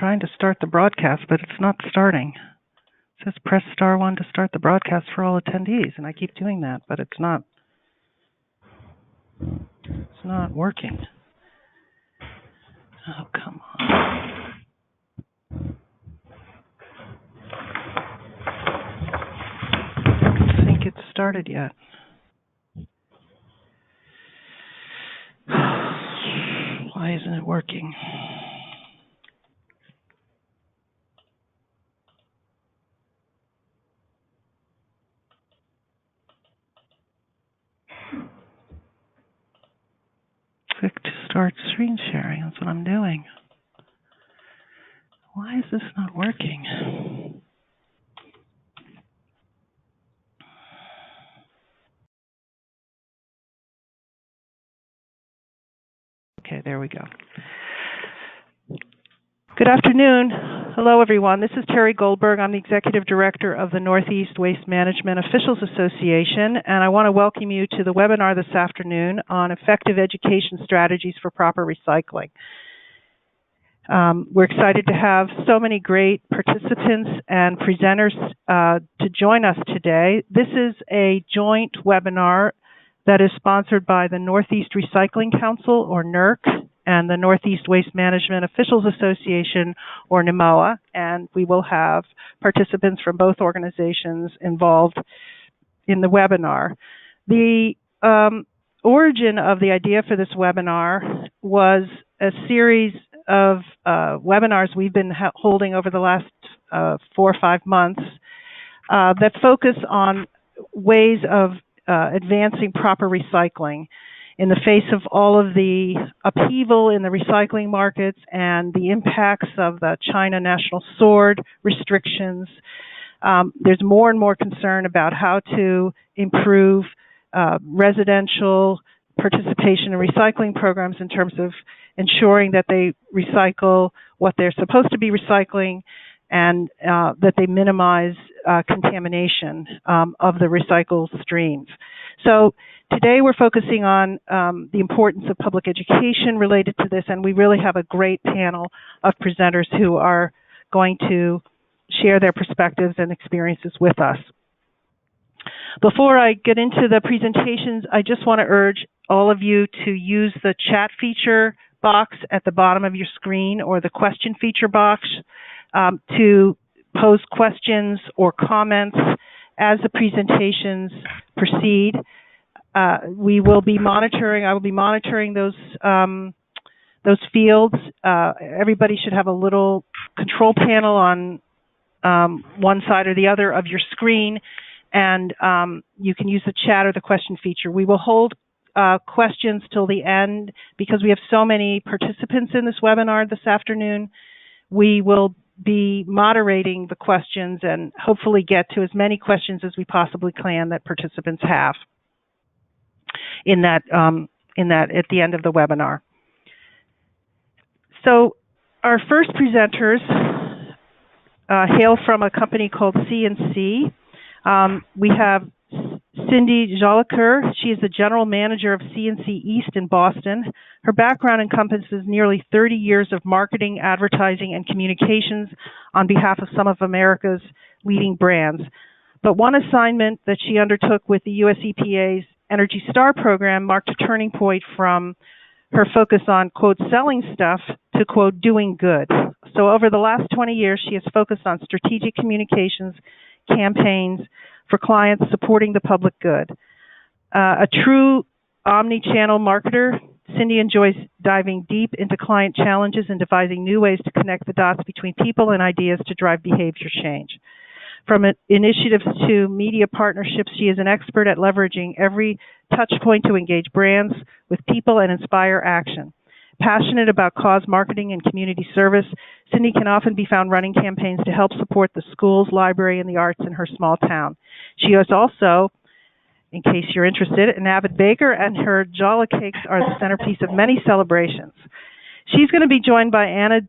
trying to start the broadcast, but it's not starting. It says press *1 to start the broadcast for all attendees, and I keep doing that, but it's not working. Oh, come on. I don't think it's started yet. Why isn't it working? Click to start screen sharing. That's what I'm doing. Why is this not working? Okay, there we go. Good afternoon. Hello, everyone. This is Terry Goldberg. I'm the Executive Director of the Northeast Waste Management Officials Association, and I want to welcome you to the webinar this afternoon on effective education strategies for proper recycling. We're excited to have so many great participants and presenters to join us today. This is a joint webinar that is sponsored by the Northeast Recycling Council, or NERC, and the Northeast Waste Management Officials Association, or NEWMOA, and we will have participants from both organizations involved in the webinar. The origin of the idea for this webinar was a series of webinars we've been holding over the last 4 or 5 months that focus on ways of advancing proper recycling in the face of all of the upheaval in the recycling markets and the impacts of the China National Sword restrictions. There's more and more concern about how to improve residential participation in recycling programs in terms of ensuring that they recycle what they're supposed to be recycling and that they minimize contamination of the recycled streams. So today we're focusing on the importance of public education related to this, and we really have a great panel of presenters who are going to share their perspectives and experiences with us. Before I get into the presentations, I just want to urge all of you to use the chat feature box at the bottom of your screen or the question feature box to pose questions or comments as the presentations proceed. We will be monitoring. I will be monitoring those fields. Everybody should have a little control panel on one side or the other of your screen, and you can use the chat or the question feature. We will hold questions till the end because we have so many participants in this webinar this afternoon. We will be moderating the questions and hopefully get to as many questions as we possibly can that participants have in that at the end of the webinar. So our first presenters hail from a company called C&C. We have Cindy Jolicoeur. She is the General Manager of C&C East in Boston. Her background encompasses nearly 30 years of marketing, advertising, and communications on behalf of some of America's leading brands. But one assignment that she undertook with the US EPA's Energy Star program marked a turning point from her focus on, quote, selling stuff to, quote, doing good. So over the last 20 years, she has focused on strategic communications campaigns for clients supporting the public good. A true omni-channel marketer, Cindy enjoys diving deep into client challenges and devising new ways to connect the dots between people and ideas to drive behavior change. From initiatives to media partnerships, she is an expert at leveraging every touch point to engage brands with people and inspire action. Passionate about cause marketing and community service, Cindy can often be found running campaigns to help support the schools, library, and the arts in her small town. She is also, in case you're interested, an avid baker, and her Jolly Cakes are the centerpiece of many celebrations. She's going to be joined by Anna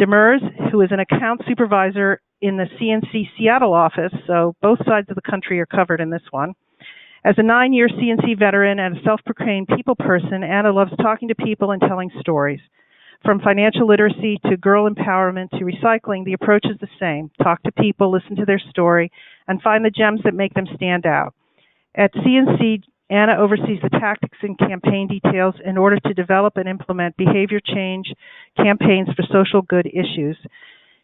DeMers, who is an account supervisor in the C&C Seattle office, so both sides of the country are covered in this one. As a 9-year C&C veteran and a self-proclaimed people person, Anna loves talking to people and telling stories. From financial literacy to girl empowerment to recycling, the approach is the same. Talk to people, listen to their story, and find the gems that make them stand out. At CNC, Anna oversees the tactics and campaign details in order to develop and implement behavior change campaigns for social good issues.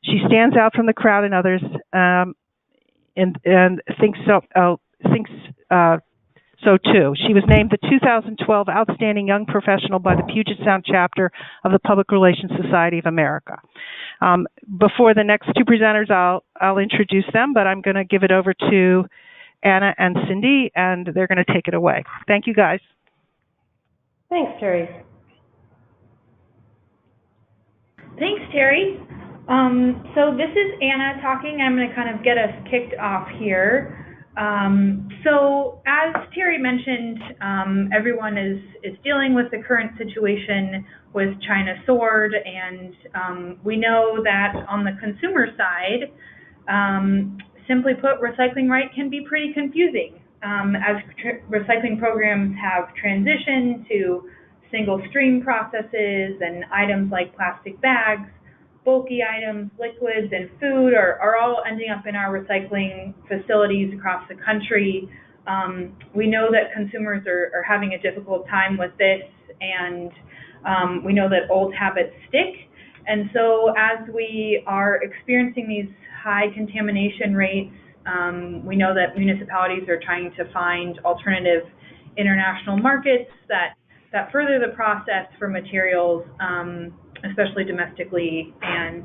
She stands out from the crowd and others, and thinks so too. She was named the 2012 Outstanding Young Professional by the Puget Sound chapter of the Public Relations Society of America. Before the next two presenters, I'll introduce them, but I'm going to give it over to Anna and Cindy, and they're going to take it away. Thank you, guys. Thanks, Terry. Thanks, Terry. So this is Anna talking. I'm going to kind of get us kicked off here. So as Terry mentioned, everyone is dealing with the current situation with China sword, and we know that on the consumer side, simply put, recycling right can be pretty confusing. As recycling programs have transitioned to single stream processes and items like plastic bags, bulky items, liquids, and food are all ending up in our recycling facilities across the country. We know that consumers are having a difficult time with this, and we know that old habits stick. And so as we are experiencing these high contamination rates, we know that municipalities are trying to find alternative international markets that further the process for materials, especially domestically, and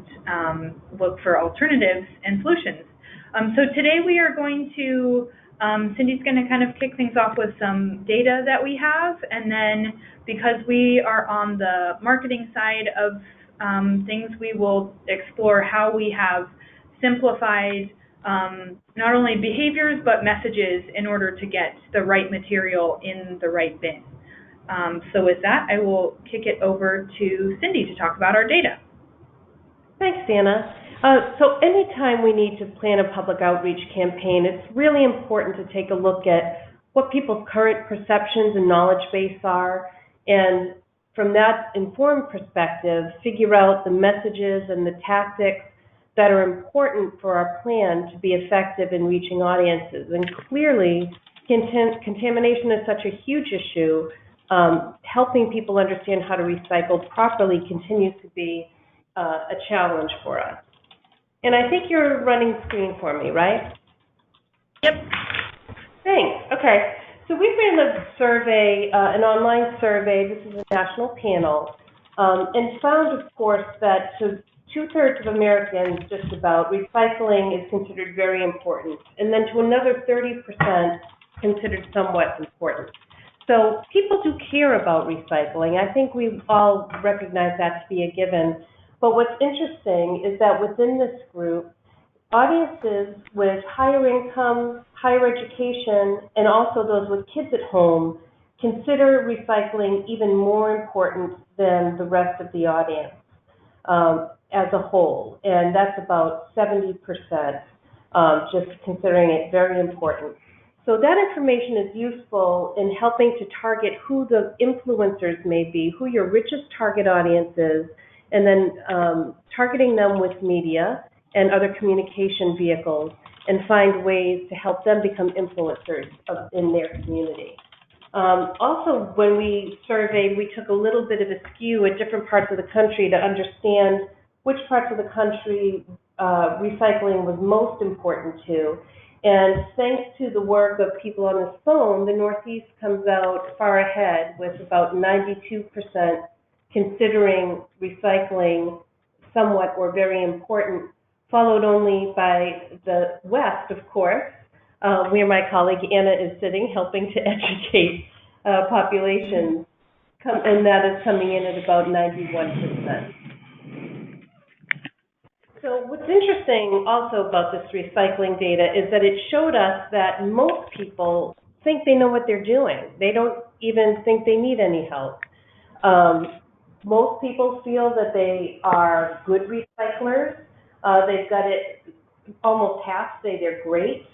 look for alternatives and solutions. So today we are going to, Cindy's going to kind of kick things off with some data that we have, and then because we are on the marketing side of things, we will explore how we have simplified not only behaviors but messages in order to get the right material in the right bin. So with that, I will kick it over to Cindy to talk about our data. Thanks, Anna. So anytime we need to plan a public outreach campaign, it's really important to take a look at what people's current perceptions and knowledge base are, and from that informed perspective, figure out the messages and the tactics that are important for our plan to be effective in reaching audiences. And clearly, contamination is such a huge issue. Helping people understand how to recycle properly continues to be a challenge for us. And I think you're running screen for me, right? Yep. Thanks. Okay. So we ran a survey, an online survey. This is a national panel, and found, of course, that to 2/3 of Americans, just about, recycling is considered very important, and then to another 30% considered somewhat important. So people do care about recycling. I think we all recognize that to be a given. But what's interesting is that within this group, audiences with higher income, higher education, and also those with kids at home consider recycling even more important than the rest of the audience as a whole. And that's about 70%, just considering it very important. So that information is useful in helping to target who the influencers may be, who your richest target audience is, and then targeting them with media and other communication vehicles, and find ways to help them become influencers in their community. Also, when we surveyed, we took a little bit of a skew at different parts of the country to understand which parts of the country recycling was most important to. And thanks to the work of people on this phone, the Northeast comes out far ahead with about 92% considering recycling somewhat or very important, followed only by the West, of course, where my colleague Anna is sitting, helping to educate populations, and that is coming in at about 91%. So what's interesting also about this recycling data is that it showed us that most people think they know what they're doing. They don't even think they need any help. Most people feel that they are good recyclers. They've got it, almost half say they're great.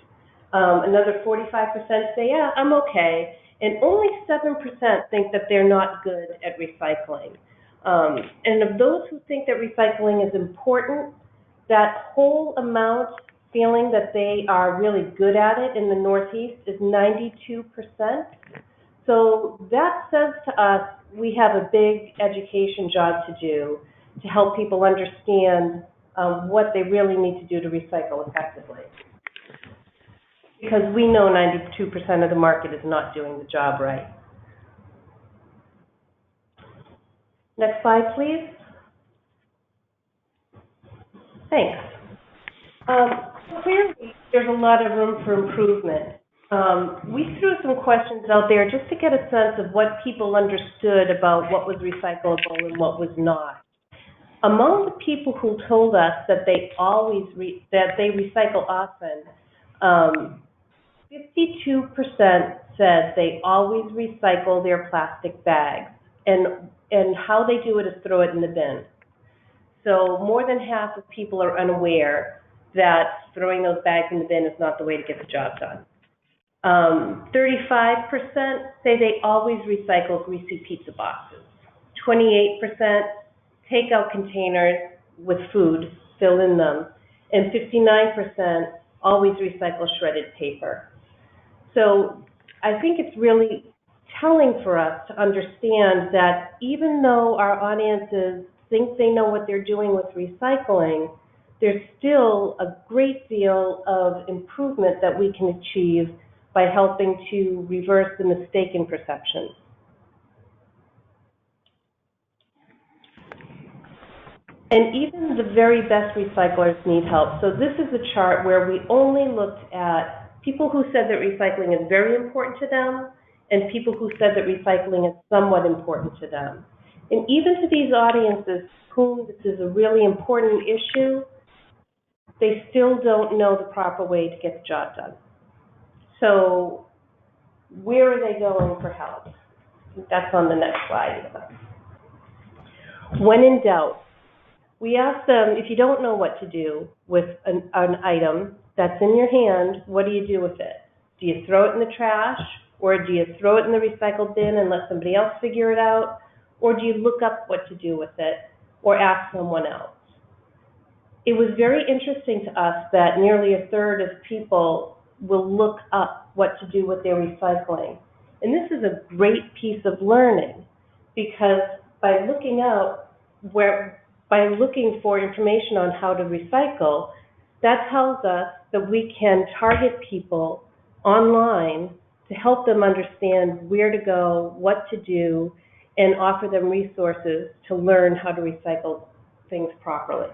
Another 45% say, yeah, I'm okay. And only 7% think that they're not good at recycling. And of those who think that recycling is important, that whole amount feeling that they are really good at it in the Northeast is 92%. So that says to us we have a big education job to do to help people understand what they really need to do to recycle effectively. Because we know 92% of the market is not doing the job right. Next slide, please. Thanks. Clearly, there's a lot of room for improvement. We threw some questions out there just to get a sense of what people understood about what was recyclable and what was not. Among the people who told us that they recycle often, 52% said they always recycle their plastic bags, and how they do it is throw it in the bin. So more than half of people are unaware that throwing those bags in the bin is not the way to get the job done. 35% say they always recycle greasy pizza boxes. 28% take out containers with food, fill in them, and 59% always recycle shredded paper. So I think it's really telling for us to understand that even though our audiences think they know what they're doing with recycling, there's still a great deal of improvement that we can achieve by helping to reverse the mistaken perceptions. And even the very best recyclers need help. So this is a chart where we only looked at people who said that recycling is very important to them and people who said that recycling is somewhat important to them. And even to these audiences whom this is a really important issue, they still don't know the proper way to get the job done. So where are they going for help? That's on the next slide. When in doubt, we ask them, if you don't know what to do with an item that's in your hand, what do you do with it? Do you throw it in the trash, or do you throw it in the recycle bin and let somebody else figure it out? Or do you look up what to do with it, or ask someone else? It was very interesting to us that nearly a third of people will look up what to do with their recycling. And this is a great piece of learning, because by looking for information on how to recycle, that tells us that we can target people online to help them understand where to go, what to do, and offer them resources to learn how to recycle things properly.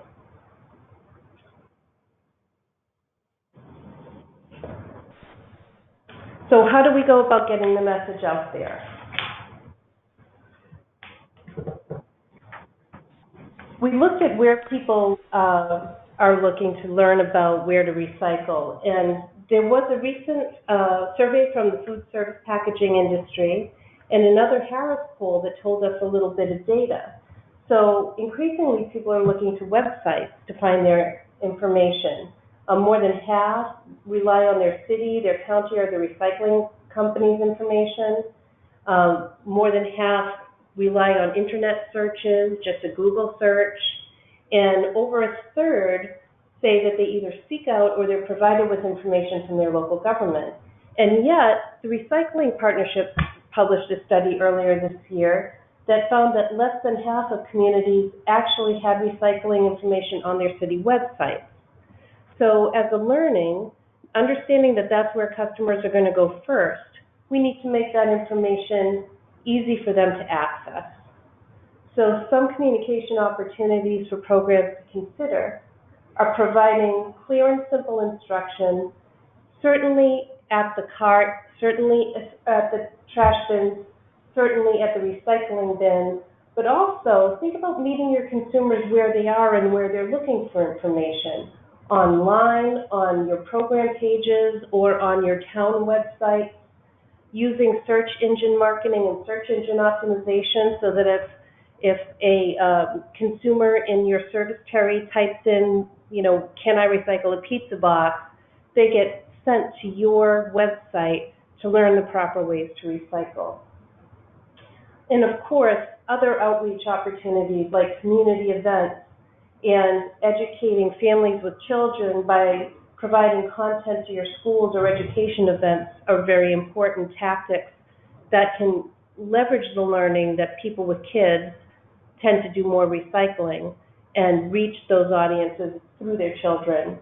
So how do we go about getting the message out there? We looked at where people are looking to learn about where to recycle, and there was a recent survey from the food service packaging industry and another Harris poll that told us a little bit of data. So increasingly, people are looking to websites to find their information. More than half rely on their city, their county, or the recycling company's information. More than half rely on internet searches, just a Google search. And over a third say that they either seek out or they're provided with information from their local government. And yet, the Recycling Partnership published a study earlier this year that found that less than half of communities actually had recycling information on their city websites. So as a learning, understanding that that's where customers are going to go first, we need to make that information easy for them to access. So some communication opportunities for programs to consider are providing clear and simple instruction, certainly at the cart, certainly at the trash bin, certainly at the recycling bin, but also think about meeting your consumers where they are and where they're looking for information. Online, on your program pages, or on your town website, using search engine marketing and search engine optimization so that if a consumer in your service territory types in, can I recycle a pizza box, they get sent to your website to learn the proper ways to recycle. And of course, other outreach opportunities like community events and educating families with children by providing content to your schools or education events are very important tactics that can leverage the learning that people with kids tend to do more recycling and reach those audiences through their children.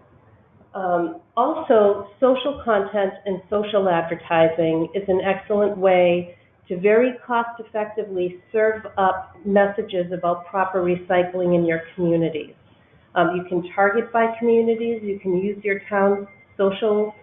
Also, social content and social advertising is an excellent way to very cost-effectively serve up messages about proper recycling in your communities. You can target by communities, you can use your town's social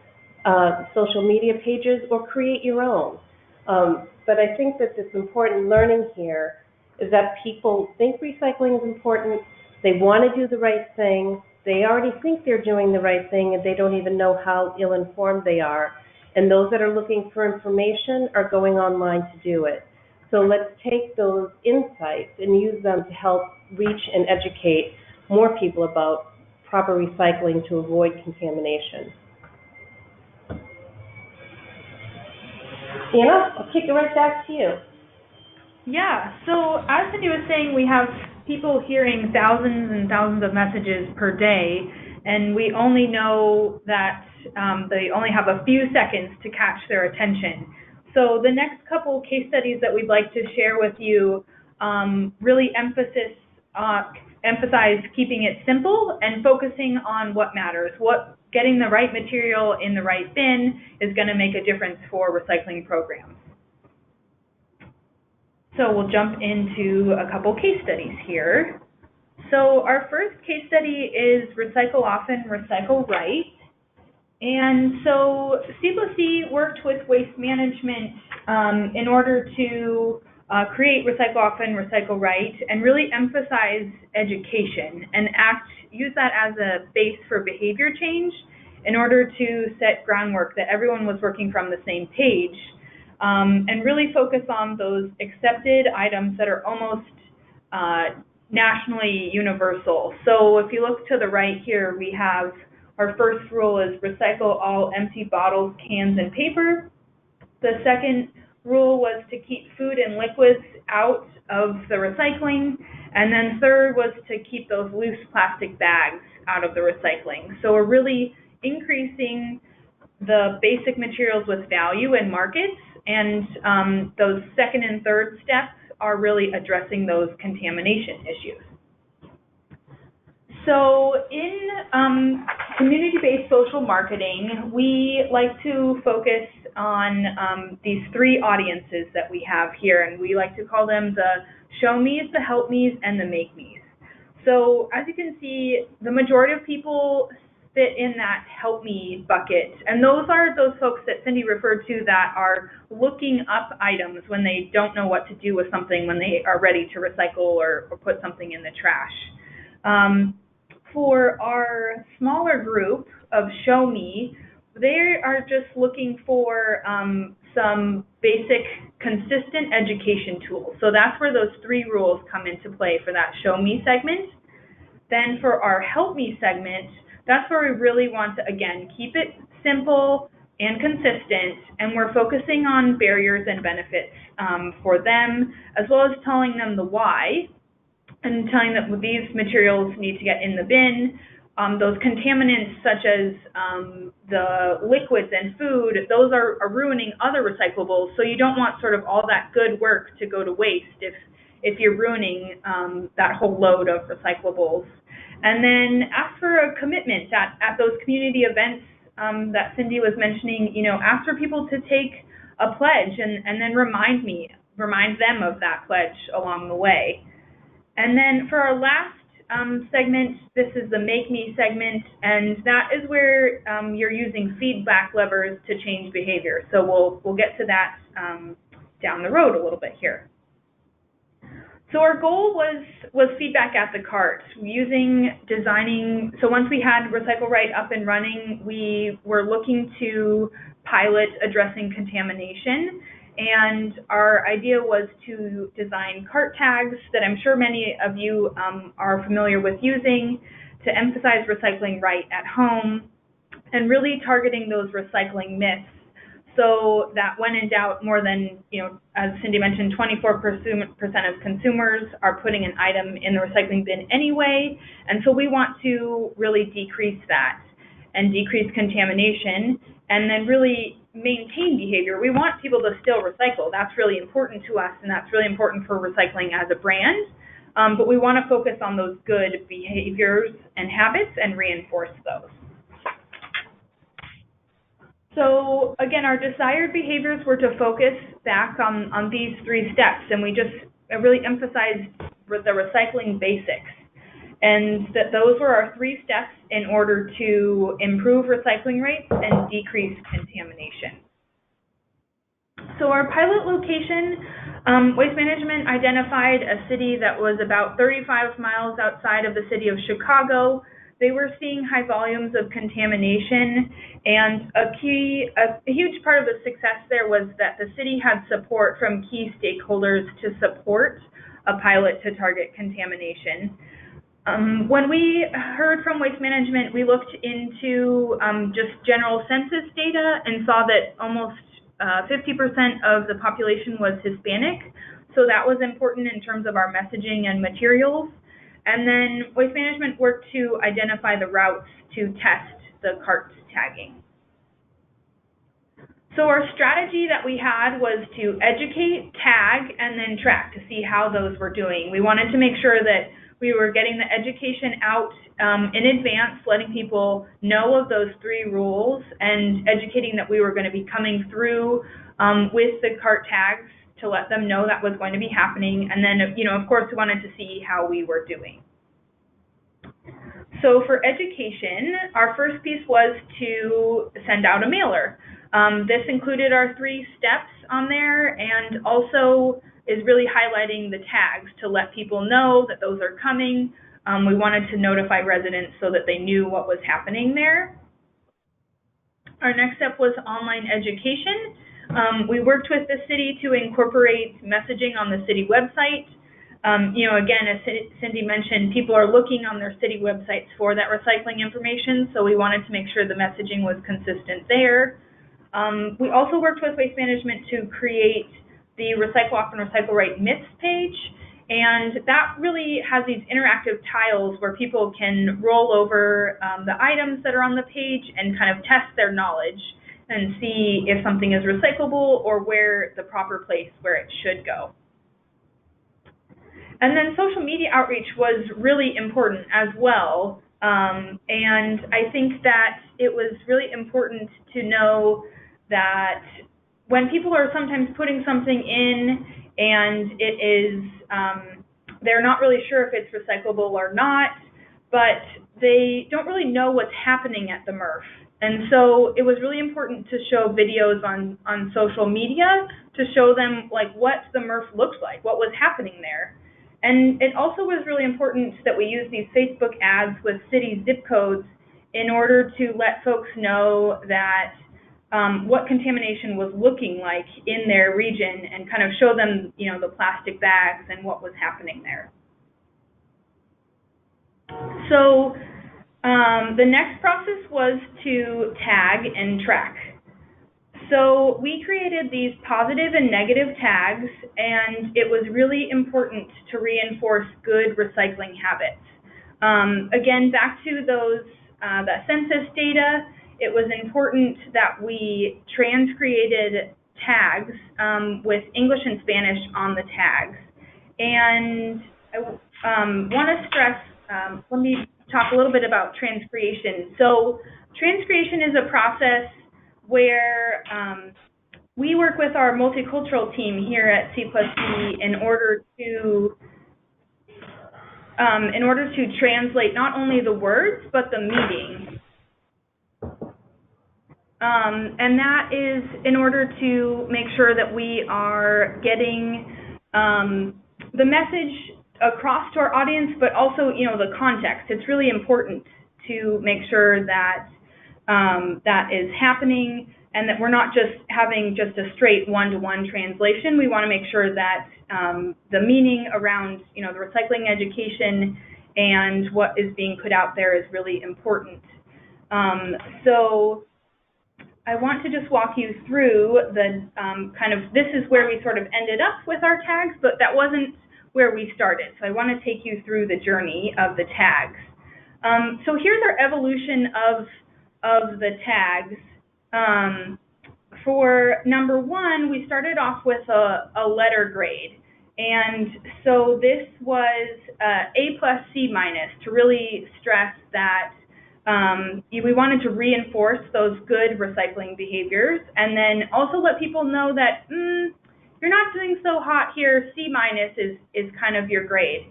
media pages, or create your own. But I think that this important learning here is that people think recycling is important, they want to do the right thing, they already think they're doing the right thing, and they don't even know how ill-informed they are. And those that are looking for information are going online to do it. So let's take those insights and use them to help reach and educate more people about proper recycling to avoid contamination. Anna, I'll kick it right back to you. Yeah, so as Cindy was saying, we have people hearing thousands and thousands of messages per day, and we only know that they only have a few seconds to catch their attention. So the next couple case studies that we'd like to share with you really emphasize keeping it simple and focusing on what matters. Getting the right material in the right bin is going to make a difference for recycling programs. So we'll jump into a couple case studies here. So our first case study is Recycle Often, Recycle Right. And so C+C worked with Waste Management in order to create Recycle Often, Recycle Right, and really emphasize education and use that as a base for behavior change in order to set groundwork that everyone was working from the same page, and really focus on those accepted items that are almost nationally universal. So if you look to the right here, we have our first rule is recycle all empty bottles, cans, and paper. The second rule was to keep food and liquids out of the recycling. And then third was to keep those loose plastic bags out of the recycling. So we're really increasing the basic materials with value in markets, and those second and third steps are really addressing those contamination issues. So in community-based social marketing, we like to focus on these three audiences that we have here, and we like to call them the show me's, the help me's, and the make me's. So as you can see, the majority of people fit in that help me bucket, and those are those folks that Cindy referred to that are looking up items when they don't know what to do with something, when they are ready to recycle or put something in the trash. For our smaller group of show me, they are just looking for some basic consistent education tools. So that's where those three rules come into play for that show me segment. Then for our help me segment, that's where we really want to, again, keep it simple and consistent, and we're focusing on barriers and benefits for them, as well as telling them the why, and telling them these materials need to get in the bin. Those contaminants such as the liquids and food, those are ruining other recyclables, so you don't want sort of all that good work to go to waste if you're ruining that whole load of recyclables. And then ask for a commitment at those community events that Cindy was mentioning. Ask for people to take a pledge and then remind them of that pledge along the way. And then for our last segment, this is the Make Me segment, and that is where you're using feedback levers to change behavior. So we'll get to that down the road a little bit here. So our goal was feedback at the cart, designing. So once we had Recycle Right up and running, we were looking to pilot addressing contamination. And our idea was to design cart tags that I'm sure many of you are familiar with using to emphasize recycling right at home and really targeting those recycling myths. also that when in doubt, more than, as Cindy mentioned, 24% of consumers are putting an item in the recycling bin anyway. And so we want to really decrease that and decrease contamination and then really maintain behavior. We want people to still recycle. That's really important to us, and that's really important for recycling as a brand. But we want to focus on those good behaviors and habits and reinforce those. So again, our desired behaviors were to focus back on these 3 steps, and we just really emphasized the recycling basics. And that those were our 3 steps in order to improve recycling rates and decrease contamination. So our pilot location, Waste Management identified a city that was about 35 miles outside of the city of Chicago. They were seeing high volumes of contamination, and a huge part of the success there was that the city had support from key stakeholders to support a pilot to target contamination. When we heard from Waste Management, we looked into just general census data and saw that almost 50% of the population was Hispanic, so that was important in terms of our messaging and materials. And then Waste Management worked to identify the routes to test the cart tagging. So our strategy that we had was to educate, tag, and then track to see how those were doing. We wanted to make sure that we were getting the education out in advance, letting people know of those 3 rules and educating that we were going to be coming through with the cart tags to let them know that was going to be happening. And then, of course, we wanted to see how we were doing. So for education, our first piece was to send out a mailer. This included our 3 steps on there, and also is really highlighting the tags to let people know that those are coming. We wanted to notify residents so that they knew what was happening there. Our next step was online education. We worked with the city to incorporate messaging on the city website. Again, as Cindy mentioned, people are looking on their city websites for that recycling information, so we wanted to make sure the messaging was consistent there. We also worked with Waste Management to create the Recycle Often, Recycle Right myths page, and that really has these interactive tiles where people can roll over the items that are on the page and kind of test their knowledge and see if something is recyclable or where the proper place where it should go. And then social media outreach was really important as well, and I think that it was really important to know that when people are sometimes putting something in and it is, they're not really sure if it's recyclable or not, but they don't really know what's happening at the MRF. And so it was really important to show videos on social media to show them like what the MRF looks like, what was happening there. And it also was really important that we use these Facebook ads with city zip codes in order to let folks know that what contamination was looking like in their region and kind of show them, the plastic bags and what was happening there. So the next process was to tag and track. So we created these positive and negative tags, and it was really important to reinforce good recycling habits. Again, back to those the census data, it was important that we trans-created tags with English and Spanish on the tags. And I want to stress, let me talk a little bit about transcreation. So transcreation is a process where we work with our multicultural team here at C+C in order to translate not only the words but the meaning. And that is in order to make sure that we are getting the message across to our audience, but also, the context. It's really important to make sure that that is happening and that we're not just having just a straight one-to-one translation. We want to make sure that the meaning around, the recycling education and what is being put out there is really important. So I want to just walk you through the this is where we sort of ended up with our tags, but that wasn't where we started. So I want to take you through the journey of the tags. So here's our evolution of the tags. For number one, we started off with a letter grade. And so this was A plus C minus to really stress that we wanted to reinforce those good recycling behaviors, and then also let people know that you're not doing so hot here. C minus is kind of your grade.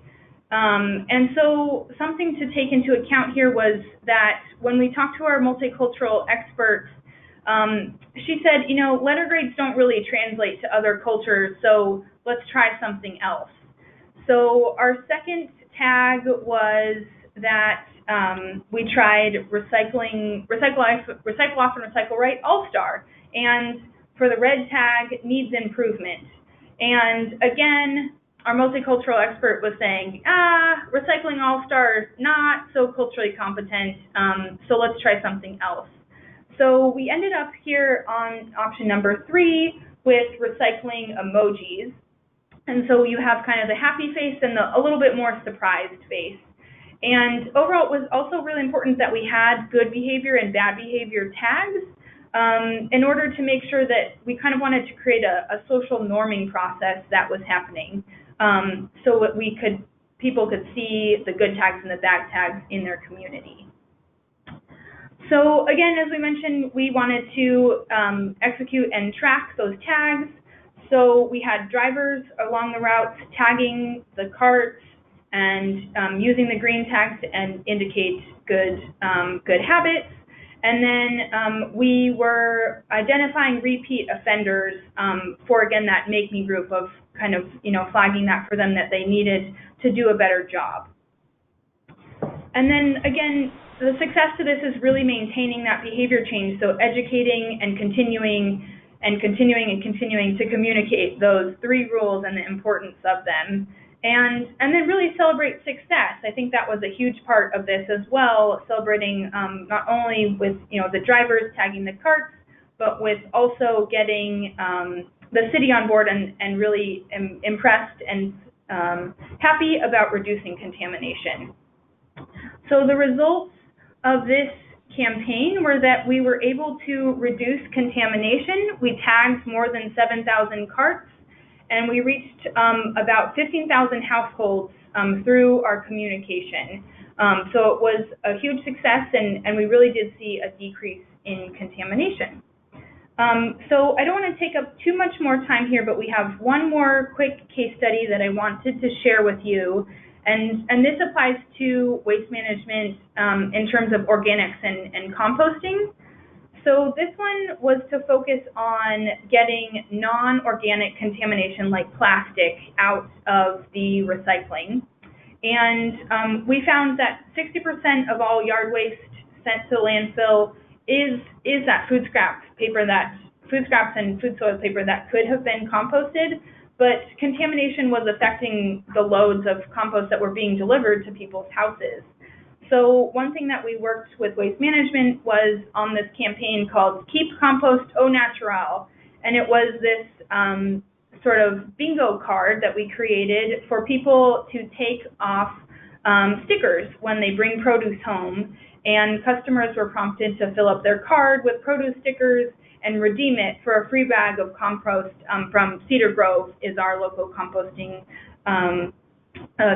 And so something to take into account here was that when we talked to our multicultural experts, she said, you know, letter grades don't really translate to other cultures, so let's try something else. So our second tag was that we tried recycle often, recycle right, all-star. And for the red tag, needs improvement. And again, our multicultural expert was saying, recycling all-star, not so culturally competent, so let's try something else. So we ended up here on option number 3 with recycling emojis. And so you have kind of the happy face and a little bit more surprised face. And overall, it was also really important that we had good behavior and bad behavior tags in order to make sure that we kind of wanted to create a social norming process that was happening, so that people could see the good tags and the bad tags in their community. So again, as we mentioned, we wanted to execute and track those tags. So we had drivers along the routes tagging the carts and using the green tags to indicate good habits. And then we were identifying repeat offenders for, again, that Make Me group of kind of, flagging that for them that they needed to do a better job. And then, again, the success to this is really maintaining that behavior change, so educating and continuing to communicate those 3 rules and the importance of them. And then really celebrate success. I think that was a huge part of this as well, celebrating not only with the drivers tagging the carts, but with also getting the city on board and really impressed and happy about reducing contamination. So the results of this campaign were that we were able to reduce contamination. We tagged more than 7,000 carts, and we reached about 15,000 households through our communication. So it was a huge success, and we really did see a decrease in contamination. So I don't want to take up too much more time here, but we have one more quick case study that I wanted to share with you. And this applies to waste management in terms of organics and composting. So this one was to focus on getting non-organic contamination like plastic out of the recycling. And we found that 60% of all yard waste sent to landfill is that food scraps and food soil paper that could have been composted, but contamination was affecting the loads of compost that were being delivered to people's houses. So one thing that we worked with Waste Management was on this campaign called Keep Compost Au Naturel, and it was this sort of bingo card that we created for people to take off stickers when they bring produce home, and customers were prompted to fill up their card with produce stickers and redeem it for a free bag of compost from Cedar Grove, is our local composting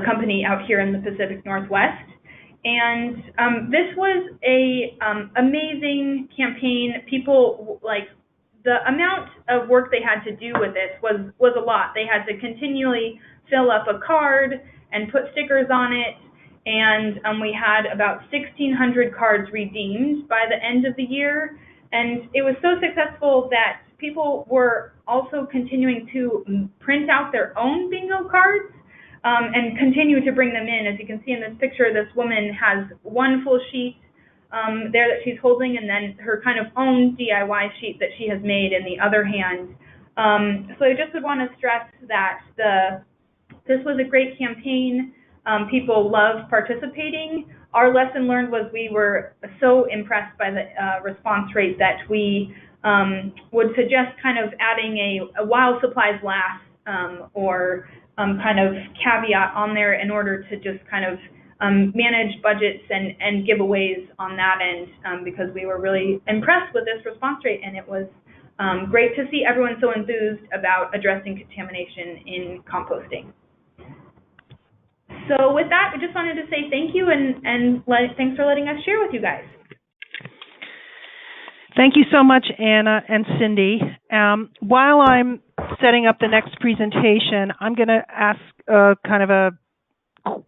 company out here in the Pacific Northwest. And this was a amazing campaign. People, like, the amount of work they had to do with this was a lot. They had to continually fill up a card and put stickers on it, and we had about 1,600 cards redeemed by the end of the year. And it was so successful that people were also continuing to print out their own bingo cards and continue to bring them in. As you can see in this picture, this woman has one full sheet there that she's holding, and then her kind of own DIY sheet that she has made in the other hand. So I just would want to stress that this was a great campaign. People loved participating. Our lesson learned was we were so impressed by the response rate that we would suggest kind of adding a while supplies last or kind of caveat on there in order to just kind of manage budgets and giveaways on that end, because we were really impressed with this response rate, and it was great to see everyone so enthused about addressing contamination in composting. So with that, we just wanted to say thank you and thanks for letting us share with you guys. Thank you so much, Anna and Cindy. While I'm setting up the next presentation, I'm going to ask kind of a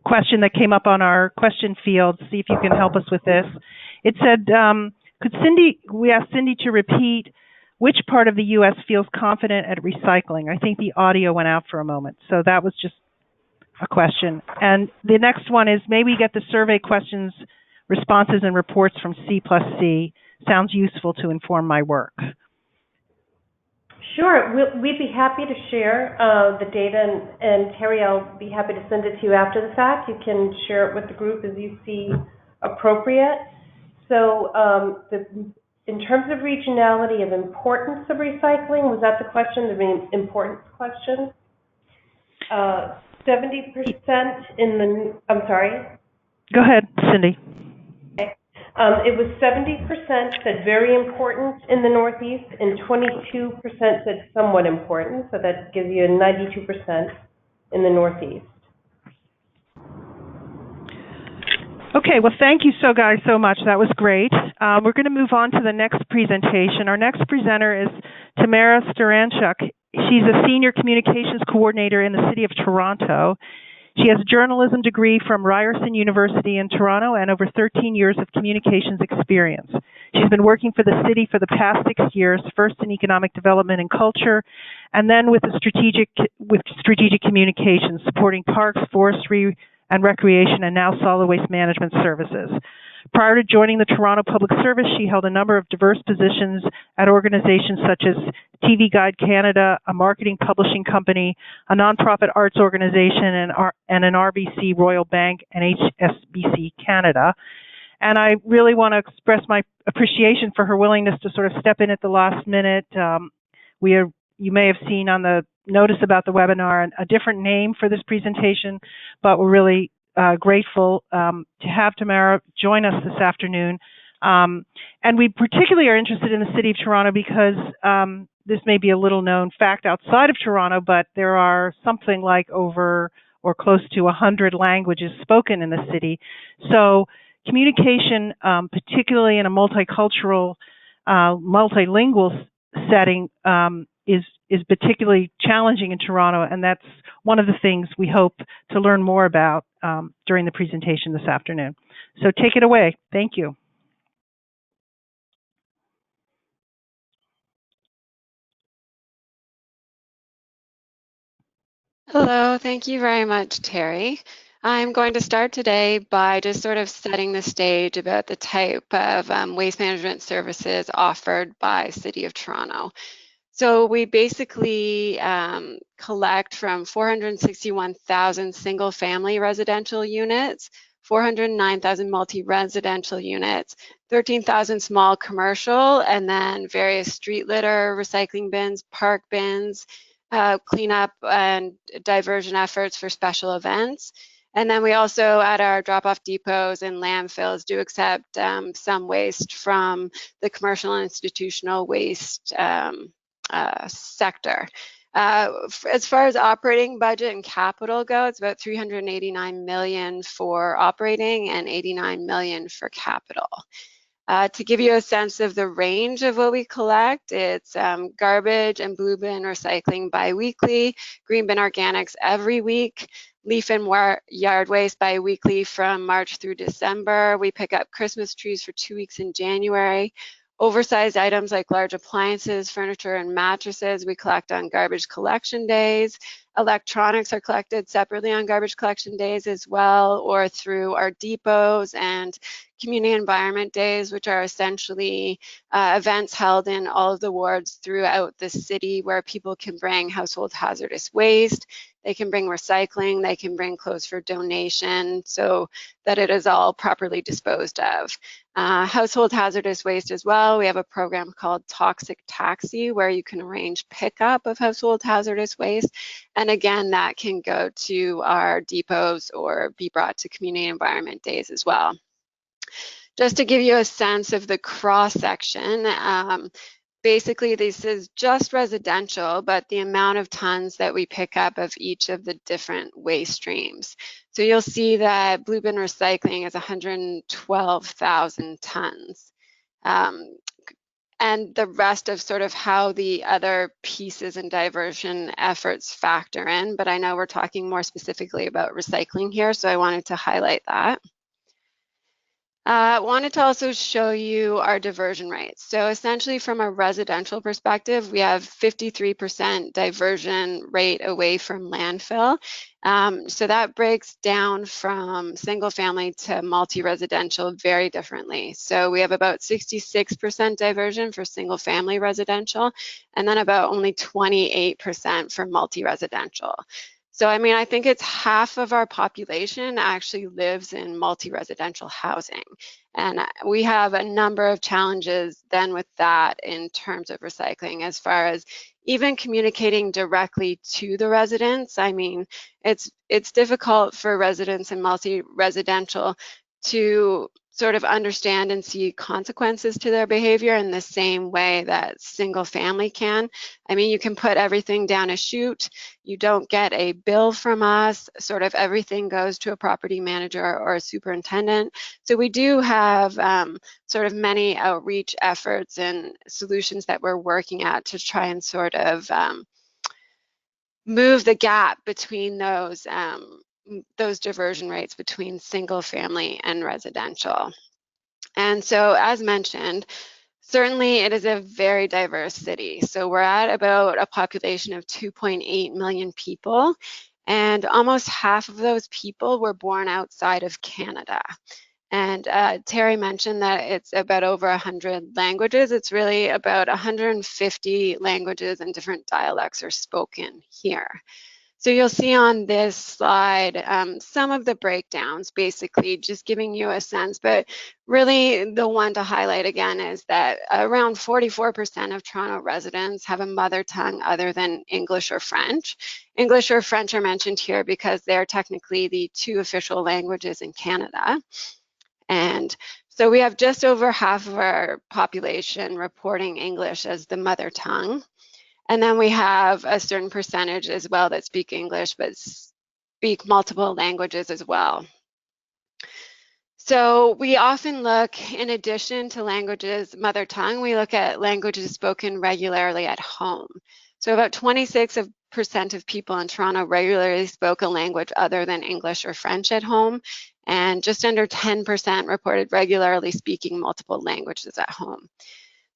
question that came up on our question field, see if you can help us with this. It said, we asked Cindy to repeat which part of the U.S. feels confident at recycling. I think the audio went out for a moment, so that was just a question. And the next one is, may we get the survey questions, responses, and reports from C+C? Sounds useful to inform my work. Sure, we'd be happy to share the data, and Terry, I'll be happy to send it to you after the fact. You can share it with the group as you see appropriate. So in terms of regionality of importance of recycling, was that the question, the importance question? 70% in the, I'm sorry? Go ahead, Cindy. Okay. It was 70% said very important in the Northeast, and 22% said somewhat important, so that gives you 92% in the Northeast. Okay, well, thank you so much. That was great. We're going to move on to the next presentation. Our next presenter is Tamara Staranchuck. She's a senior communications coordinator in the city of Toronto. She has a journalism degree from Ryerson University in Toronto and over 13 years of communications experience. She's been working for the city for the past 6 years, first in economic development and culture, and then with strategic communications, supporting parks, forestry, and recreation, and now solid waste management services. Prior to joining the Toronto Public Service, she held a number of diverse positions at organizations such as TV Guide Canada, a marketing publishing company, a nonprofit arts organization, and an RBC Royal Bank and HSBC Canada. And I really want to express my appreciation for her willingness to sort of step in at the last minute. You may have seen on the notice about the webinar a different name for this presentation, but we're really grateful to have Tamara join us this afternoon. And we particularly are interested in the city of Toronto because this may be a little known fact outside of Toronto, but there are something like over or close to 100 languages spoken in the city. So communication, particularly in a multicultural, multilingual setting, is particularly challenging in Toronto, and that's one of the things we hope to learn more about during the presentation this afternoon. So take it away. Thank you. Hello, thank you very much, Terry. I'm going to start today by just sort of setting the stage about the type of waste management services offered by City of Toronto. So we basically collect from 461,000 single-family residential units, 409,000 multi-residential units, 13,000 small commercial, and then various street litter, recycling bins, park bins, cleanup and diversion efforts for special events. And then we also, at our drop-off depots and landfills, do accept some waste from the commercial and institutional waste sector. As far as operating budget and capital go, it's about $389 million for operating and $89 million for capital. To give you a sense of the range of what we collect, it's garbage and blue bin recycling bi-weekly, green bin organics every week, leaf and yard waste bi-weekly from March through December. We pick up Christmas trees for 2 weeks in January. Oversized items like large appliances, furniture, and mattresses we collect on garbage collection days. Electronics are collected separately on garbage collection days as well, or through our depots and community environment days, which are essentially events held in all of the wards throughout the city where people can bring household hazardous waste, they can bring recycling, they can bring clothes for donation so that it is all properly disposed of. Household hazardous waste as well, we have a program called Toxic Taxi where you can arrange pickup of household hazardous waste. And again, that can go to our depots or be brought to community environment days as well. Just to give you a sense of the cross section, basically this is just residential, but the amount of tons that we pick up of each of the different waste streams. So you'll see that blue bin recycling is 112,000 tons. And the rest of sort of how the other pieces and diversion efforts factor in, but I know we're talking more specifically about recycling here, so I wanted to highlight that. Wanted to also show you our diversion rates. So essentially from a residential perspective, we have 53% diversion rate away from landfill. So that breaks down from single family to multi-residential very differently. So we have about 66% diversion for single family residential, and then about only 28% for multi-residential. So, I mean, I think it's half of our population actually lives in multi-residential housing. And we have a number of challenges then with that in terms of recycling, as far as even communicating directly to the residents. I mean, it's difficult for residents in multi-residential to sort of understand and see consequences to their behavior in the same way that single family can. I mean, you can put everything down a chute, you don't get a bill from us, sort of everything goes to a property manager or a superintendent. So we do have sort of many outreach efforts and solutions that we're working at to try and sort of move the gap between those diversion rates between single family and residential. And so, as mentioned, certainly it is a very diverse city. So we're at about a population of 2.8 million people, and almost half of those people were born outside of Canada. And Terry mentioned that it's about over 100 languages. It's really about 150 languages and different dialects are spoken here. So you'll see on this slide some of the breakdowns, basically just giving you a sense, but really the one to highlight again is that around 44% of Toronto residents have a mother tongue other than English or French. English or French are mentioned here because they're technically the two official languages in Canada. And so we have just over half of our population reporting English as the mother tongue. And then we have a certain percentage as well that speak English, but speak multiple languages as well. So we often look, in addition to languages, mother tongue, we look at languages spoken regularly at home. So about 26% of people in Toronto regularly spoke a language other than English or French at home, and just under 10% reported regularly speaking multiple languages at home.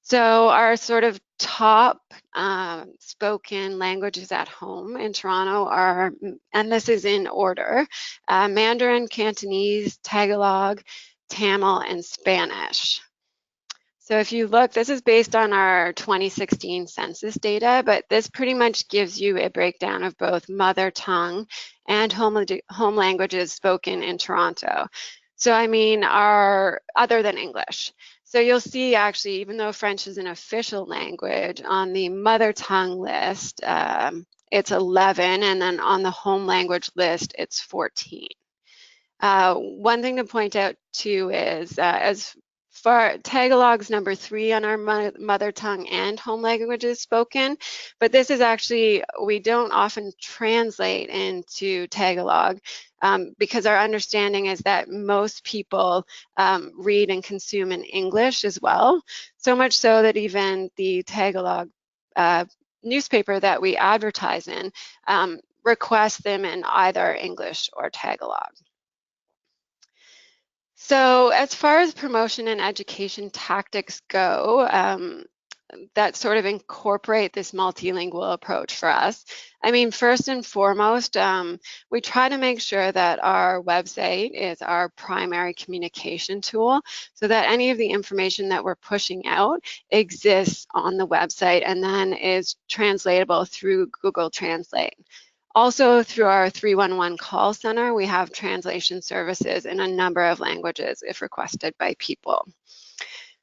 So our sort of top spoken languages at home in Toronto are, and this is in order, Mandarin, Cantonese, Tagalog, Tamil, and Spanish. So if you look, this is based on our 2016 census data, but this pretty much gives you a breakdown of both mother tongue and home languages spoken in Toronto. So I mean, other than English. So you'll see actually, even though French is an official language, on the mother tongue list, it's 11, and then on the home language list, it's 14. One thing to point out too is, as far Tagalog's number 3 on our mother tongue and home languages spoken, but this is actually, we don't often translate into Tagalog because our understanding is that most people read and consume in English as well, so much so that even the Tagalog newspaper that we advertise in requests them in either English or Tagalog. So as far as promotion and education tactics go, that sort of incorporate this multilingual approach for us. I mean, first and foremost, we try to make sure that our website is our primary communication tool so that any of the information that we're pushing out exists on the website and then is translatable through Google Translate. Also, through our 311 call center, we have translation services in a number of languages if requested by people.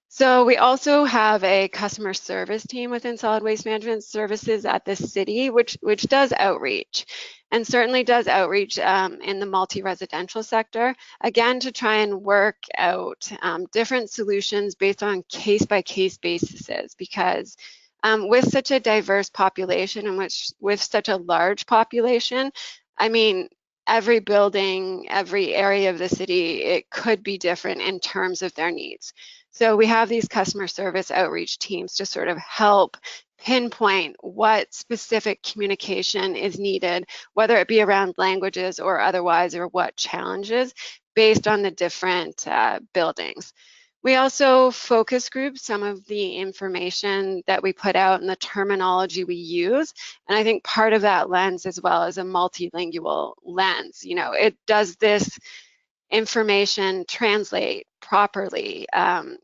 So we also have a customer service team within solid waste management services at the city, which does outreach, and certainly does outreach in the multi-residential sector, again, to try and work out different solutions based on case-by-case basis, because with such a diverse population and with such a large population, I mean, every building, every area of the city, it could be different in terms of their needs. So we have these customer service outreach teams to sort of help pinpoint what specific communication is needed, whether it be around languages or otherwise, or what challenges based on the different buildings. We also focus group some of the information that we put out and the terminology we use. And I think part of that lens as well is a multilingual lens. You know, does this information translate properly?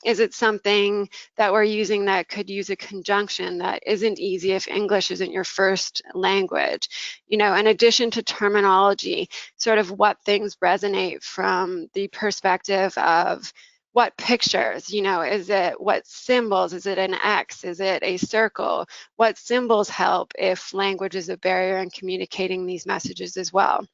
Is it something that we're using that could use a conjunction that isn't easy if English isn't your first language? You know, in addition to terminology, sort of what things resonate from the perspective of what pictures, you know, is it what symbols? Is it an X? Is it a circle? What symbols help if language is a barrier in communicating these messages as well?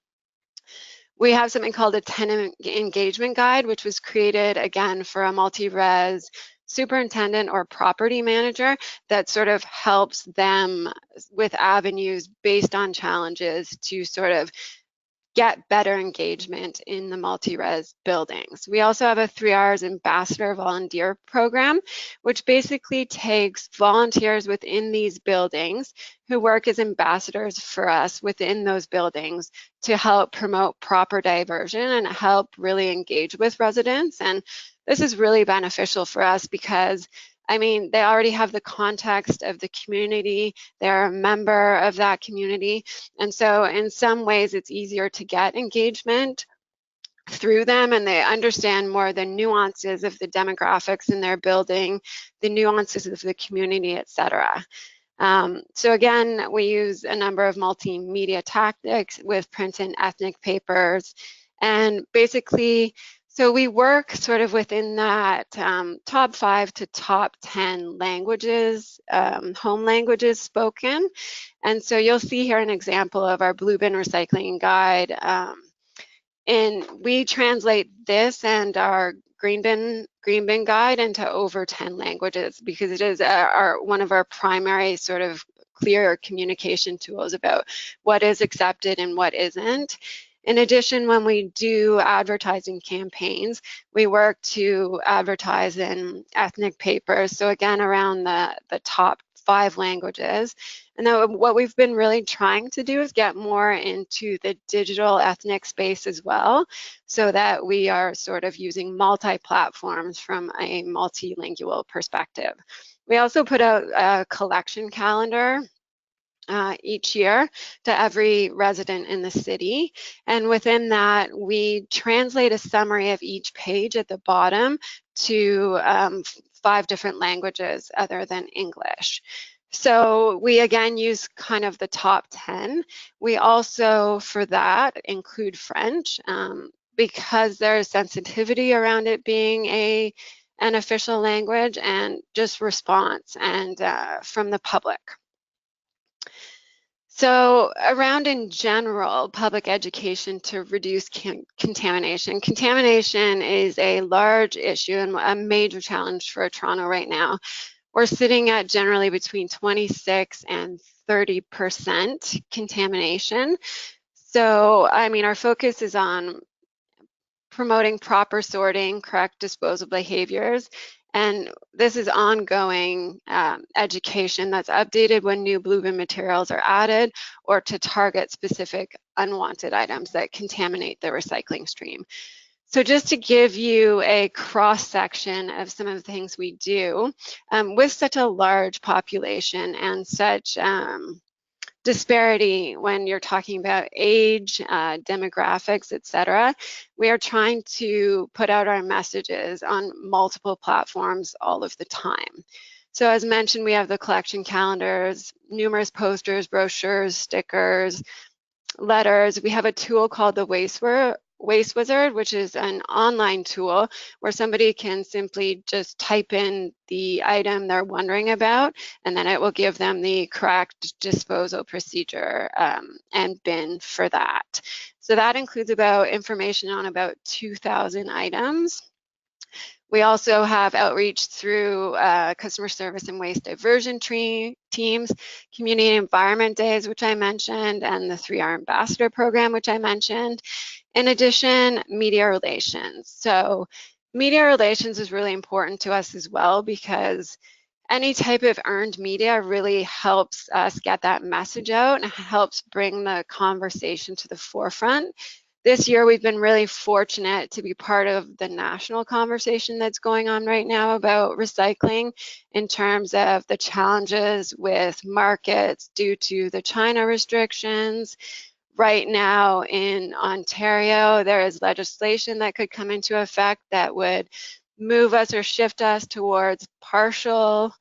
We have something called a tenant engagement guide, which was created again for a multi-res superintendent or property manager that sort of helps them with avenues based on challenges to sort of get better engagement in the multi-res buildings. We also have a 3Rs ambassador volunteer program, which basically takes volunteers within these buildings who work as ambassadors for us within those buildings to help promote proper diversion and help really engage with residents. And this is really beneficial for us because I mean, they already have the context of the community, they're a member of that community, and so in some ways it's easier to get engagement through them, and they understand more the nuances of the demographics in their building, the nuances of the community, etc. So again, we use a number of multimedia tactics with print and ethnic papers, and basically, so we work sort of within that top 5 to top 10 languages, home languages spoken. And so you'll see here an example of our blue bin recycling guide. And we translate this and our green bin guide into over 10 languages because it is one of our primary sort of clear communication tools about what is accepted and what isn't. In addition, when we do advertising campaigns, we work to advertise in ethnic papers. So again, around the top 5 languages. And then what we've been really trying to do is get more into the digital ethnic space as well, so that we are sort of using multi-platforms from a multilingual perspective. We also put out a collection calendar each year to every resident in the city. And within that, we translate a summary of each page at the bottom to 5 different languages other than English. So we again use kind of the top 10. We also, for that, include French because there's sensitivity around it being an official language and just response and from the public. So around in general, public education to reduce contamination. Contamination is a large issue and a major challenge for Toronto right now. We're sitting at generally between 26 and 30% contamination. So, I mean, our focus is on promoting proper sorting, correct disposal behaviors, and this is ongoing education that's updated when new blue bin materials are added or to target specific unwanted items that contaminate the recycling stream. So just to give you a cross-section of some of the things we do, with such a large population and such disparity when you're talking about age, demographics, etc., we are trying to put out our messages on multiple platforms all of the time. So as mentioned, we have the collection calendars, numerous posters, brochures, stickers, letters. We have a tool called the Waste Wizard, which is an online tool where somebody can simply just type in the item they're wondering about, and then it will give them the correct disposal procedure and bin for that. So that includes information on about 2,000 items. We also have outreach through customer service and waste diversion teams, community environment days, which I mentioned, and the 3R ambassador program, which I mentioned. In addition, media relations. So media relations is really important to us as well, because any type of earned media really helps us get that message out and helps bring the conversation to the forefront. This year, we've been really fortunate to be part of the national conversation that's going on right now about recycling in terms of the challenges with markets due to the China restrictions. Right now in Ontario, there is legislation that could come into effect that would move us or shift us towards partial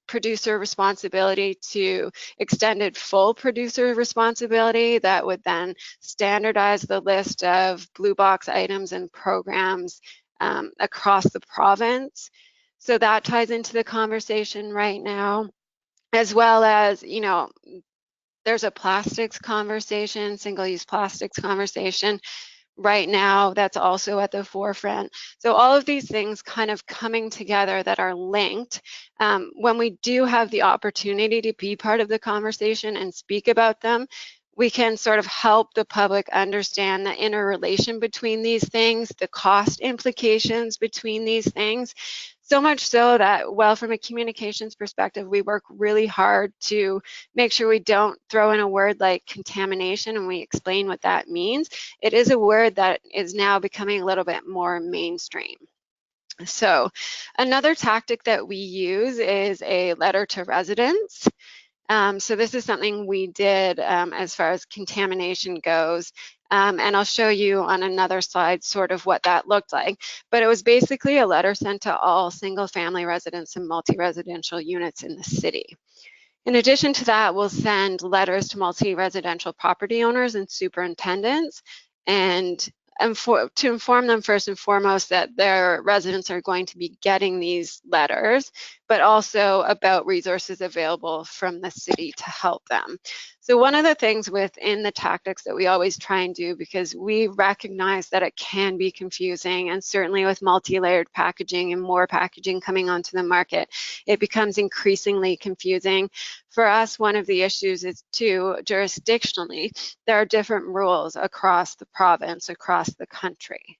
producer responsibility to extended full producer responsibility that would then standardize the list of blue box items and programs across the province. So that ties into the conversation right now, as well as, you know, there's a plastics conversation, single-use plastics conversation right now that's also at the forefront. So all of these things kind of coming together that are linked. When we do have the opportunity to be part of the conversation and speak about them, we can sort of help the public understand the interrelation between these things, the cost implications between these things. So much so that, well, from a communications perspective, we work really hard to make sure we don't throw in a word like contamination and we explain what that means. It is a word that is now becoming a little bit more mainstream. So another tactic that we use is a letter to residents. So this is something we did as far as contamination goes. And I'll show you on another slide sort of what that looked like. But it was basically a letter sent to all single family residents and multi-residential units in the city. In addition to that, we'll send letters to multi-residential property owners and superintendents to inform them first and foremost that their residents are going to be getting these letters, but also about resources available from the city to help them. So one of the things within the tactics that we always try and do, because we recognize that it can be confusing, and certainly with multi-layered packaging and more packaging coming onto the market, it becomes increasingly confusing. For us, one of the issues is too, jurisdictionally, there are different rules across the province, across the country.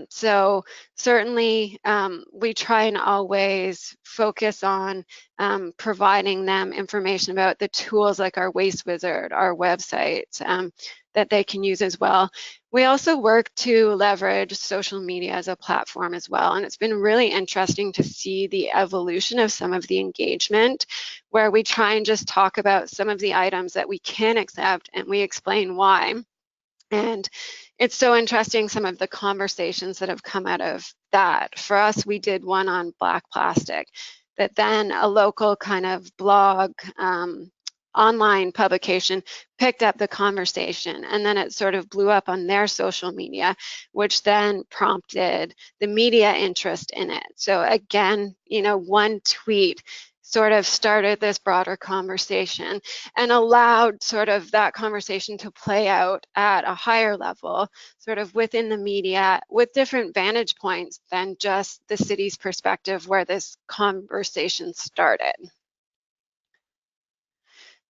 So certainly we try and always focus on providing them information about the tools like our Waste Wizard, our website, that they can use as well. We also work to leverage social media as a platform as well, and it's been really interesting to see the evolution of some of the engagement where we try and just talk about some of the items that we can accept and we explain why. And it's so interesting, some of the conversations that have come out of that. For us, we did one on black plastic, that then a local kind of blog, online publication picked up the conversation, and then it sort of blew up on their social media, which then prompted the media interest in it. So again, you know, one tweet sort of started this broader conversation and allowed sort of that conversation to play out at a higher level, sort of within the media, with different vantage points than just the city's perspective where this conversation started.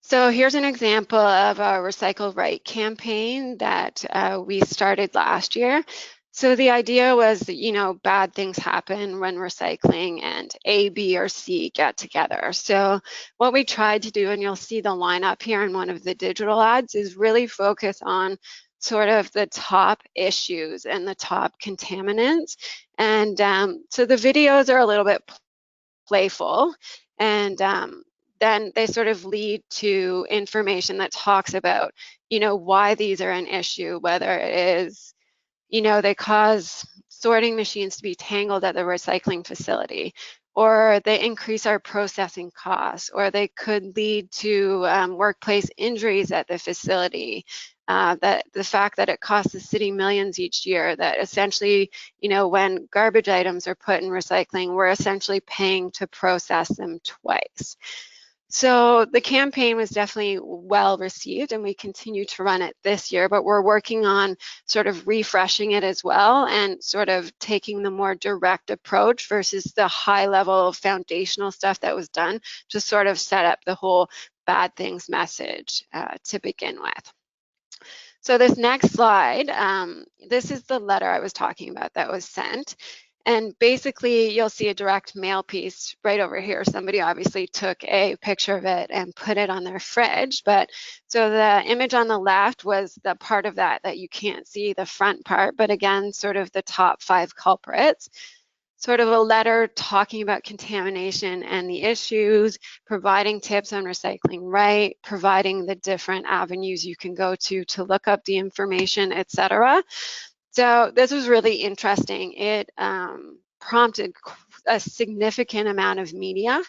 So here's an example of our Recycle Right campaign that we started last year. So the idea was that, you know, bad things happen when recycling and A, B, or C get together. So what we tried to do, and you'll see the lineup here in one of the digital ads, is really focus on sort of the top issues and the top contaminants. And so the videos are a little bit playful, and then they sort of lead to information that talks about, why these are an issue, whether it is, they cause sorting machines to be tangled at the recycling facility, or they increase our processing costs, or they could lead to workplace injuries at the facility. That the fact that it costs the city millions each year, that essentially, when garbage items are put in recycling, we're essentially paying to process them twice. So the campaign was definitely well received, and we continue to run it this year, but we're working on sort of refreshing it as well, and sort of taking the more direct approach versus the high level foundational stuff that was done to sort of set up the whole bad things message to begin with. So this next slide, this is the letter I was talking about that was sent. And basically, you'll see a direct mail piece right over here. Somebody obviously took a picture of it and put it on their fridge. But so the image on the left was the part of that you can't see, the front part. But again, sort of the top 5 culprits. Sort of a letter talking about contamination and the issues, providing tips on recycling right, providing the different avenues you can go to look up the information, etc. So this was really interesting. It prompted a significant amount of media,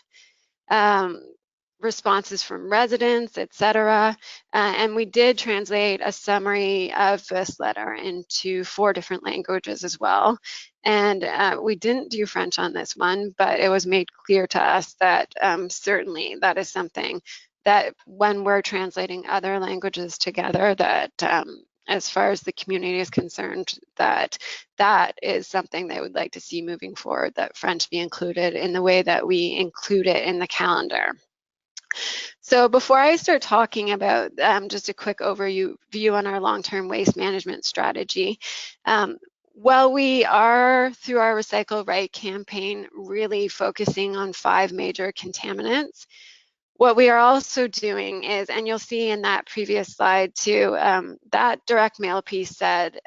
responses from residents, etc. And we did translate a summary of this letter into 4 different languages as well. And we didn't do French on this one, but it was made clear to us that certainly that is something that when we're translating other languages together, that as far as the community is concerned, that is something they would like to see moving forward, that French be included in the way that we include it in the calendar. So before I start talking about just a quick overview on our long-term waste management strategy, while we are, through our Recycle Right campaign, really focusing on 5 major contaminants, what we are also doing is, and you'll see in that previous slide too, that direct mail piece said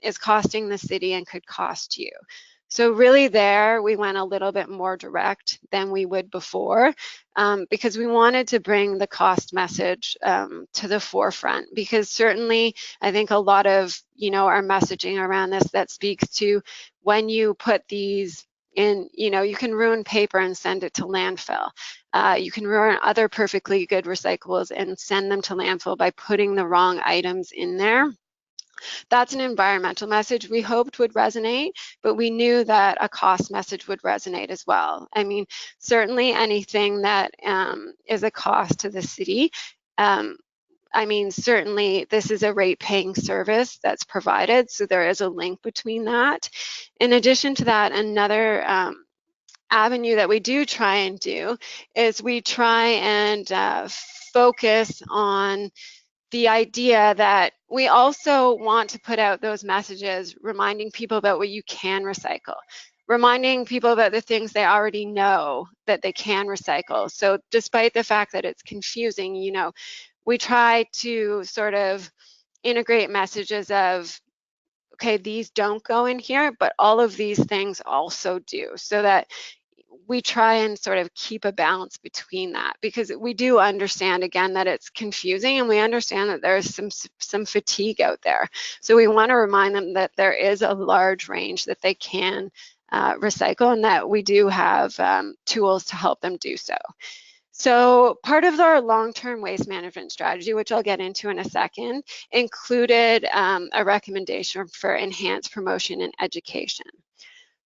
is costing the city and could cost you. So really there, we went a little bit more direct than we would before, because we wanted to bring the cost message to the forefront, because certainly I think a lot of, our messaging around this that speaks to when you put these in, you can ruin paper and send it to landfill. You can ruin other perfectly good recyclables and send them to landfill by putting the wrong items in there. That's an environmental message we hoped would resonate, but we knew that a cost message would resonate as well. I mean, certainly anything that is a cost to the city, I mean, certainly this is a rate-paying service that's provided, so there is a link between that. In addition to that, another avenue that we do try and do is we try and focus on the idea that we also want to put out those messages reminding people about what you can recycle, reminding people about the things they already know that they can recycle. So despite the fact that it's confusing, we try to sort of integrate messages of, okay, these don't go in here, but all of these things also do, so that we try and sort of keep a balance between that, because we do understand, again, that it's confusing, and we understand that there's some fatigue out there. So we want to remind them that there is a large range that they can recycle, and that we do have tools to help them do so. So part of our long-term waste management strategy, which I'll get into in a second, included a recommendation for enhanced promotion and education.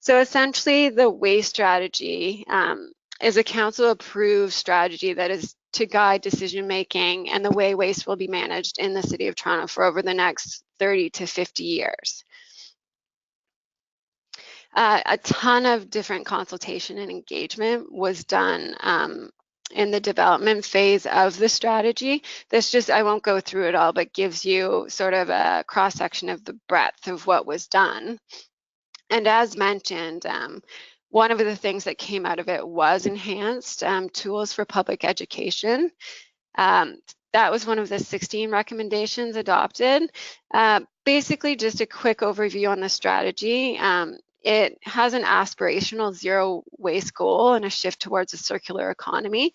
So essentially, the waste strategy is a council-approved strategy that is to guide decision-making and the way waste will be managed in the City of Toronto for over the next 30 to 50 years. A ton of different consultation and engagement was done in the development phase of the strategy. This just, I won't go through it all, but gives you sort of a cross-section of the breadth of what was done. And as mentioned, one of the things that came out of it was enhanced tools for public education. that was one of the 16 recommendations adopted. Basically, just a quick overview on the strategy. It has an aspirational zero waste goal and a shift towards a circular economy.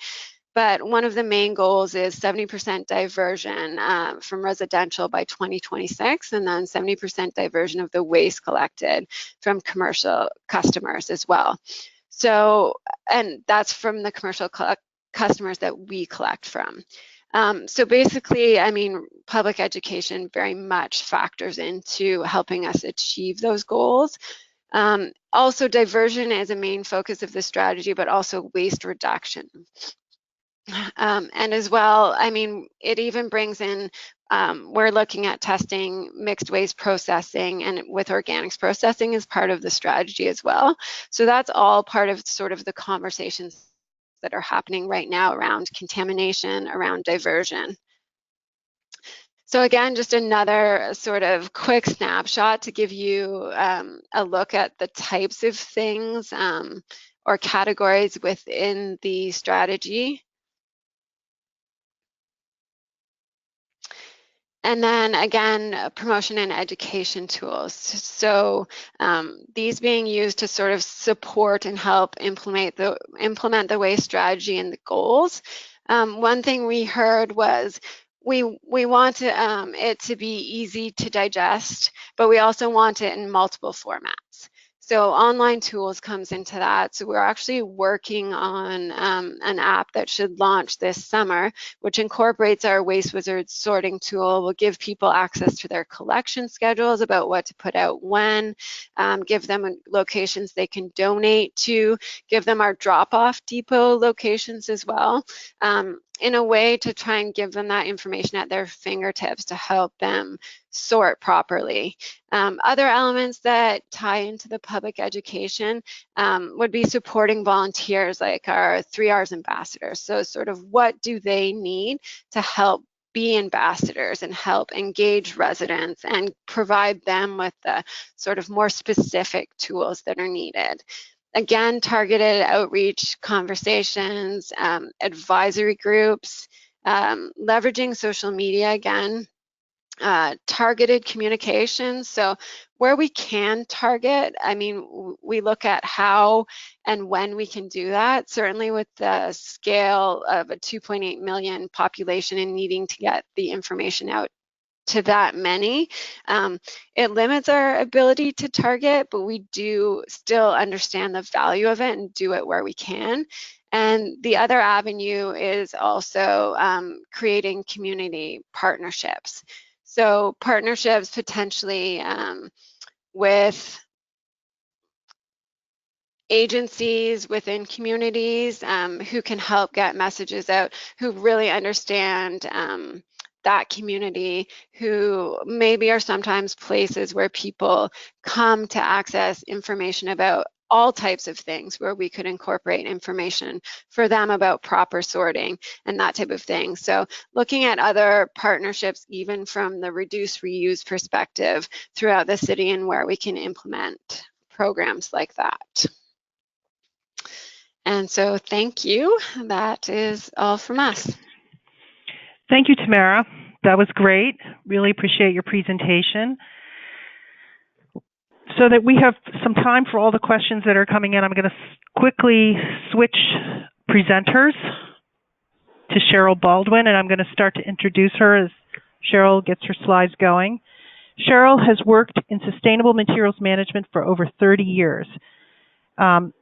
But one of the main goals is 70% diversion from residential by 2026, and then 70% diversion of the waste collected from commercial customers as well. So, and that's from the commercial customers that we collect from. So basically, I mean, public education very much factors into helping us achieve those goals. Also, diversion is a main focus of the strategy, but also waste reduction. And as well, I mean, it even brings in, we're looking at testing mixed waste processing and with organics processing as part of the strategy as well. So that's all part of sort of the conversations that are happening right now around contamination, around diversion. So again, just another sort of quick snapshot to give you a look at the types of things or categories within the strategy. And then again, promotion and education tools. So these being used to sort of support and help implement the waste strategy and the goals. One thing we heard was we want it to be easy to digest, but we also want it in multiple formats. So online tools comes into that. So we're actually working on an app that should launch this summer, which incorporates our Waste Wizard sorting tool. Will give people access to their collection schedules about what to put out when, give them locations they can donate to, give them our drop-off depot locations as well, in a way to try and give them that information at their fingertips to help them sort properly. Other elements that tie into the public education would be supporting volunteers like our 3Rs ambassadors. So sort of what do they need to help be ambassadors and help engage residents and provide them with the sort of more specific tools that are needed. Again, targeted outreach conversations, advisory groups, leveraging social media again, targeted communications. So where we can target, I mean, we look at how and when we can do that. Certainly with the scale of a 2.8 million population and needing to get the information out to that many, it limits our ability to target, but we do still understand the value of it and do it where we can. And the other avenue is also creating community partnerships. So partnerships potentially with agencies within communities who can help get messages out, who really understand that community, who maybe are sometimes places where people come to access information about all types of things, where we could incorporate information for them about proper sorting and that type of thing. So looking at other partnerships, even from the reduce reuse perspective throughout the city and where we can implement programs like that. And so thank you. That is all from us. Thank you, Tamara. That was great. Really appreciate your presentation. So that we have some time for all the questions that are coming in, I'm going to quickly switch presenters to Cheryl Baldwin, and I'm going to start to introduce her as Cheryl gets her slides going. Cheryl has worked in sustainable materials management for over 30 years.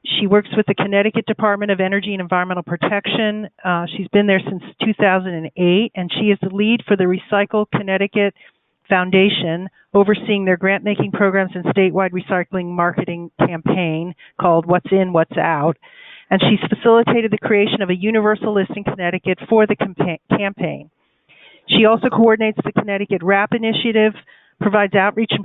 She works with the Connecticut Department of Energy and Environmental Protection. She's been there since 2008, and she is the lead for the Recycle Connecticut Foundation, overseeing their grant-making programs and statewide recycling marketing campaign called What's In, What's Out. And she's facilitated the creation of a universal list in Connecticut for the campaign. She also coordinates the Connecticut RAP initiative, provides outreach and